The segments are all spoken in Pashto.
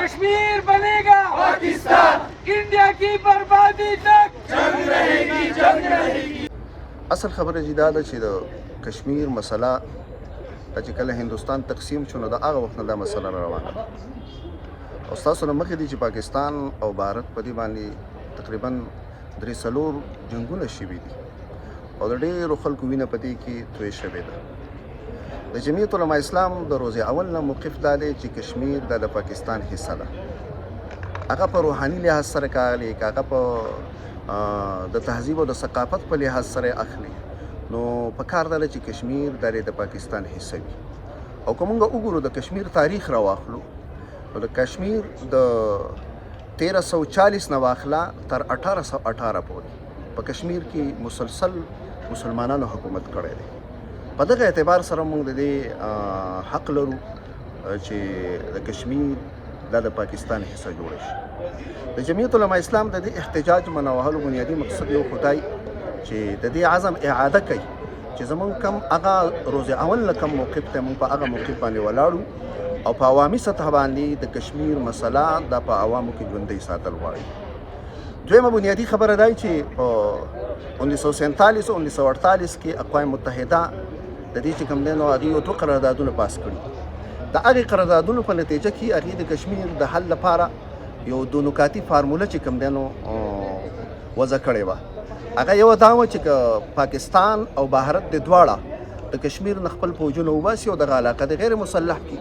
कश्मीर बनेगा पाकिस्तान, इंडिया की बर्बादी तक जंग रहेगी, जंग रहेगी. اصل خبره چې دا ده چې د کشمیر مسله چې کله هندوستان تقسیم شو نو د هغه وخت نه دا مسله روانه ده او ستاسو نه مخکې دي چې پاکستان او بھارت په دې باندې تقریبا 3-4 جنګونه شوي دي او د ډېرو خلکو وینه په دې کې توی شوې ده. د جمعیت علما اسلام د روز اول نه موقف دا دی چې کشمیر د پاکستان حصه ده. هغه په روحاني لحاظ سره کاغلي، هغه په د تهذیب او د ثقافت په لحاظ سره اخلي، نو په کار ده چې کشمیر د پاکستان حصه وي. او که موږ وګورو د کشمیر تاریخ راواخلو نو د کشمیر د 1340 نه واخله تر 1818 پورې په کشمیر کې مسلسل مسلمانانو حکومت کړی دی. په دغه اعتبار سره موږ د دې حق لرو چې د کشمیر د پاکستان حصہ جوړ شي. د جمعیت علما اسلام د دې احتجاج منوهلو بنیادی مقصد یو خدای چې د دې عزم اعاده کوي چې زمونږ کم هغه روز اول نه کم موقف ته موږ په هغه موقف باندې ولاړو او په عوامي سطح باندې د کشمیر مسله د په عوامو کې ژوندۍ ساتل غواړي. دویمه بنیادی خبره دا چې په 1947 او 1948 کې اقوام متحده د دې چې کوم دی نو هغې یو 2 قراردادونه پاس کړي. د هغې قراردادونو په نتیجه کې هغې د کشمیر د حل لپاره یو 2 نکاتي فارموله چې کوم دی نو وضع کړې وه. هغه یو دا وه چې که پاکستان او بھارت د دواړه د کشمیر نه خپل فوجونه وباسي او دغه علاقه د غیر مسلح کړي.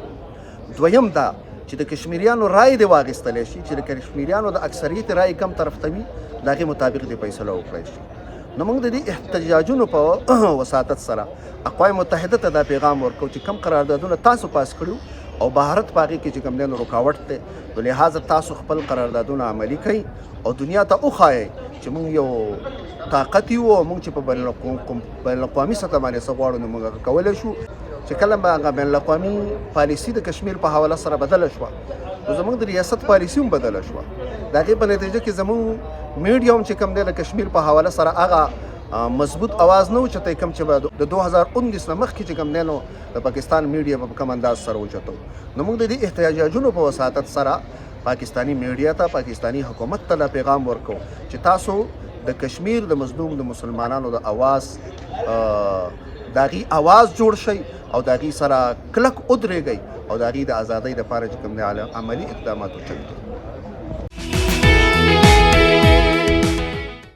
دویم دا چې د کشمیریانو رای دې واخیستلی شي چې د کشمیریانو د اکثریت رای کم طرف ته وي، د هغې مطابق دې فیصله وکړی شي. نو موږ د دې احتجاجونو په وساطت سره اقوام متحده ته دا پیغام ورکوو چې کم قراردادونه تاسو پاس کړو او بھارت په هغې کې چې کوم دی نو رکاوټ دی، نو لحاظه تاسو خپل قراردادونه عملي کوئ او دنیا ته وښایئ چې موږ یو طاقت یو او موږ چې په بین الاقوامي سطح باندې څه غواړو نو موږ هغه کولی شو. چې کله به هغه بین الاقوامي پالیسي د کشمیر په حواله سره بدله شوه نو زموږ د ریاست پالیسي هم بدله شوه. د هغې په نتیجه کې زموږ میډیا هم چې کوم دی د کشمیر په حواله سره هغه مضبوط اواز نه اوچتی کوم چې به د 2019 نه مخکې چې کوم دی نو د پاکستان میډیا په کم انداز سره اوچتو. نو موږ د دې احتجاجونو په وساطت سره پاکستانی میډیا ته، پاکستانی حکومت ته دا پیغام ورکو چې تاسو د کشمیر د مظلوم د مسلمانانو د اواز د هغې اواز جوړ شئ او د هغې سره کلک ودرېږئ او د هغې د ازادۍ دپاره چې کوم دی عملي اقدامات وچلوئ.